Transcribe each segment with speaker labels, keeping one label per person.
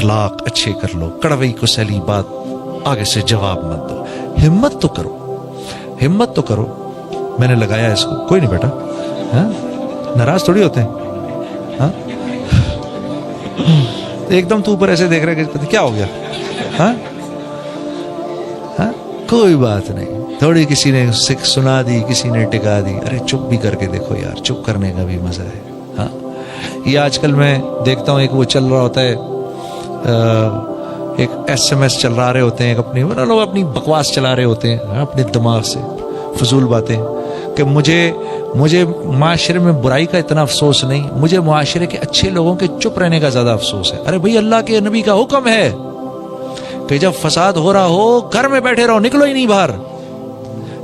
Speaker 1: اخلاق اچھے کر لو, کڑوئی کو سیلی بات آگے سے جواب مت دو. ہمت تو کرو, ہمت تو کرو. میں نے لگایا اس کو, کوئی نہیں بیٹا, ہاں ناراض تھوڑی ہوتے ہیں. ہاں ایک دم تو اوپر ایسے دیکھ رہے کہ کیا ہو گیا. ہاں ہاں کوئی بات نہیں, تھوڑی کسی نے سنا دی, کسی نے ٹکا دی, ارے چپ بھی کر کے دیکھو یار, چپ کرنے کا بھی مزہ ہے. ہاں یہ آج کل میں دیکھتا ہوں ایک وہ چل رہا ہوتا ہے, ایک SMS چل رہے ہوتے ہیں, ایک لوگ اپنی بکواس چلا رہے ہوتے ہیں اپنے دماغ سے, فضول باتیں, کہ مجھے معاشرے میں برائی کا اتنا افسوس نہیں, مجھے معاشرے کے اچھے لوگوں کے چپ رہنے کا زیادہ افسوس ہے. ارے بھائی اللہ کے نبی کا حکم ہے کہ جب فساد ہو رہا ہو گھر میں بیٹھے رہو, نکلو ہی نہیں باہر.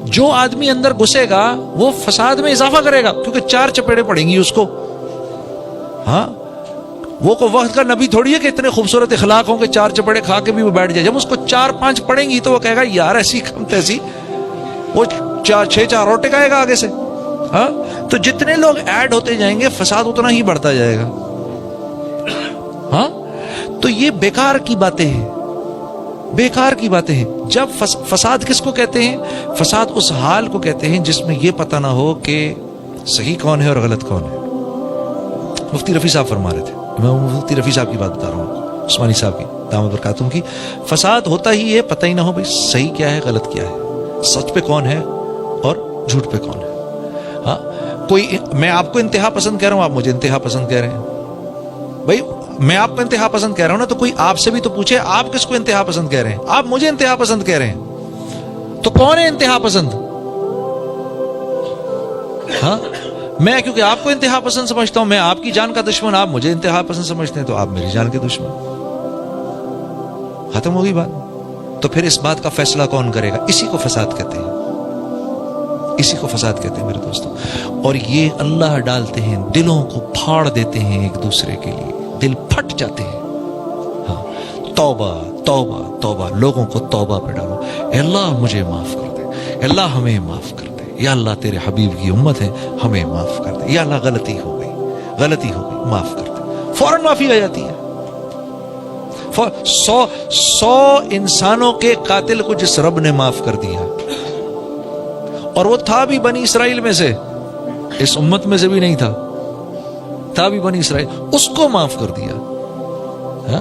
Speaker 1: جو آدمی اندر گھسے گا وہ فساد میں اضافہ کرے گا, کیونکہ 4 چپیڑے پڑیں گی اس کو. ہاں وہ کو وقت کا نبی تھوڑی ہے کہ اتنے خوبصورت اخلاق ہوں کہ 4 چپیڑے کھا کے بھی وہ بیٹھ جائے. جب اس کو 4-5 پڑیں گی تو وہ کہے گا یار ایسی کم تیسی, وہ 6-4 اور ٹکائے گا آگے سے. ہاں تو جتنے لوگ ایڈ ہوتے جائیں گے فساد اتنا ہی بڑھتا جائے گا. ہاں تو یہ بیکار کی باتیں ہیں, بیکار کی باتیں ہیں. جب فساد کس کو کہتے ہیں؟ فساد اس حال کو کہتے ہیں جس میں یہ پتہ نہ ہو کہ صحیح کون ہے اور غلط کون ہے. مفتی رفیع صاحب فرما رہے تھے, میں مفتی رفیع صاحب کی بات بتا رہا ہوں, عثمانی صاحب کی دامت برکاتہم کی. فساد ہوتا ہی ہے پتہ ہی نہ ہو بھائی صحیح کیا ہے غلط کیا ہے, سچ پہ کون ہے اور جھوٹ پہ کون ہے. ہاں کوئی, میں آپ کو انتہا پسند کہہ رہا ہوں, آپ مجھے انتہا پسند کہہ رہے ہیں. بھائی میں آپ کو انتہا پسند کہہ رہا ہوں نا, تو کوئی آپ سے بھی تو پوچھے آپ کس کو انتہا پسند کہہ رہے ہیں. آپ مجھے انتہا پسند کہہ رہے ہیں, تو کون ہے انتہا پسند؟ ہاں میں کیونکہ آپ کو انتہا پسند سمجھتا ہوں, میں آپ کی جان کا دشمن, آپ مجھے انتہا پسند سمجھتے ہیں, تو آپ میری جان کے دشمن. ختم ہوگی بات. تو پھر اس بات کا فیصلہ کون کرے گا؟ اسی کو فساد کہتے ہیں, اسی کو فساد کہتے ہیں میرے دوستوں. اور یہ اللہ ڈالتے ہیں, دلوں کو پھاڑ دیتے ہیں ایک دوسرے کے لیے, دل پھٹ جاتے ہیں. ہاں توبہ توبہ توبہ, لوگوں کو توبہ پہ ڈالو. اے اللہ مجھے معاف کر دے, اے اللہ ہمیں معاف کر دے, یا اللہ تیرے حبیب کی امت ہے ہمیں معاف کر دے, یا اللہ غلطی ہو گئی, غلطی ہو گئی معاف کر دے. فوراً معافی آ جاتی ہے. 100 انسانوں کے قاتل کو جس رب نے معاف کر دیا, اور وہ تھا بھی بنی اسرائیل میں سے, اس امت میں سے بھی نہیں تھا, تھا بھی بنی اسرائیل, اس کو معاف کر دیا. ہاں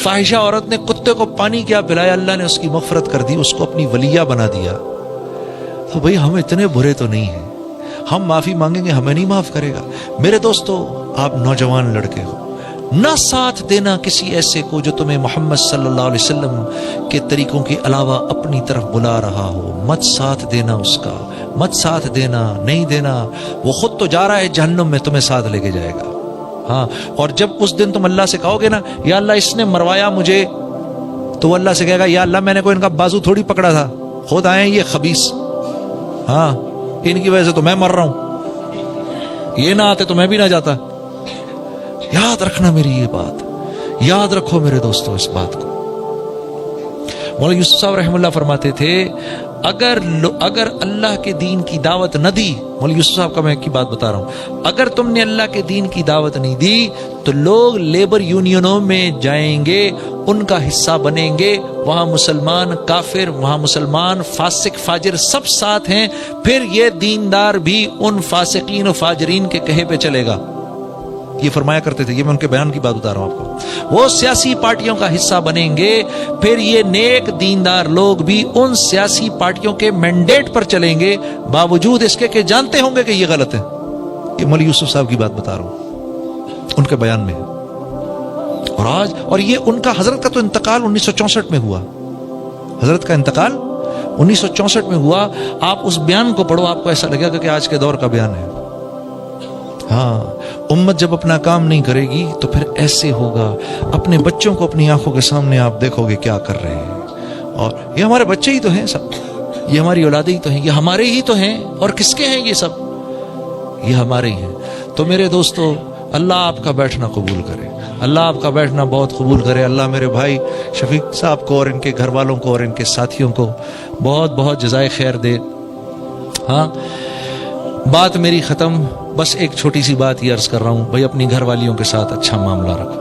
Speaker 1: فاحشہ عورت نے کتے کو پانی کیا پلایا, اللہ نے اس کی مغفرت کر دی, اس کو اپنی ولیہ بنا دیا. تو بھئی ہم اتنے برے تو نہیں ہیں, ہم معافی مانگیں گے ہمیں نہیں معاف کرے گا. میرے دوستو, آپ نوجوان لڑکے ہو, نہ ساتھ دینا کسی ایسے کو جو تمہیں محمد صلی اللہ علیہ وسلم کے طریقوں کے علاوہ اپنی طرف بلا رہا ہو. مت ساتھ دینا اس کا, مت ساتھ دینا, نہیں دینا. وہ خود تو جا رہا ہے جہنم میں, تمہیں ساتھ لے کے جائے گا. ہاں اور جب اس دن تم اللہ سے کہو گے نا یا اللہ اس نے مروایا مجھے, تو وہ اللہ سے کہے گا یا اللہ میں نے کوئی ان کا بازو تھوڑی پکڑا تھا, خود آئے یہ خبیث, ہاں ان کی وجہ سے تو میں مر رہا ہوں, یہ نہ آتے تو میں بھی نہ جاتا. یاد رکھنا میری یہ بات, یاد رکھو میرے دوستو اس بات کو. مولانا یوسف صاحب رحمہ اللہ فرماتے تھے اگر اللہ کے دین کی دعوت نہ دی, مولانا یوسف صاحب کا میں کی بات بتا رہا ہوں, اگر تم نے اللہ کے دین کی دعوت نہیں دی تو لوگ لیبر یونینوں میں جائیں گے, ان کا حصہ بنیں گے, وہاں مسلمان کافر, وہاں مسلمان فاسق فاجر سب ساتھ ہیں, پھر یہ دیندار بھی ان فاسقین و فاجرین کے کہے پہ چلے گا. یہ فرمایا کرتے تھے, یہ میں ان کے بیان کی بات بتا رہا ہوں آپ کو. وہ سیاسی پارٹیوں کا حصہ بنیں گے, پھر یہ نیک دیندار لوگ بھی ان سیاسی پارٹیوں کے مینڈیٹ پر چلیں گے, باوجود اس کے کہ جانتے ہوں گے کہ یہ غلط ہے. یہ مولانا یوسف صاحب کی بات بتا رہا ہوں, ان کے بیان میں ہے. اور آج, اور یہ ان کا, حضرت کا تو انتقال 1964 میں ہوا, حضرت کا انتقال 1964 میں ہوا. آپ اس بیان کو پڑھو, آپ کو ایسا لگے گا کہ آج کے دور کا بیان ہے. ہاں امت جب اپنا کام نہیں کرے گی تو پھر ایسے ہوگا. اپنے بچوں کو اپنی آنکھوں کے سامنے آپ دیکھو گے کیا کر رہے ہیں, اور یہ ہمارے بچے ہی تو ہیں سب, یہ ہماری اولادیں ہی تو ہیں, یہ ہمارے ہی تو ہیں, اور کس کے ہیں یہ سب, یہ ہمارے ہی ہیں. تو میرے دوستو اللہ آپ کا بیٹھنا قبول کرے, اللہ آپ کا بیٹھنا بہت قبول کرے. اللہ میرے بھائی شفیق صاحب کو اور ان کے گھر والوں کو اور ان کے ساتھیوں کو بہت بہت جزائے خیر دے. ہاں بات میری ختم, بس ایک چھوٹی سی بات یہ عرض کر رہا ہوں, بھائی اپنی گھر والیوں کے ساتھ اچھا معاملہ رکھو,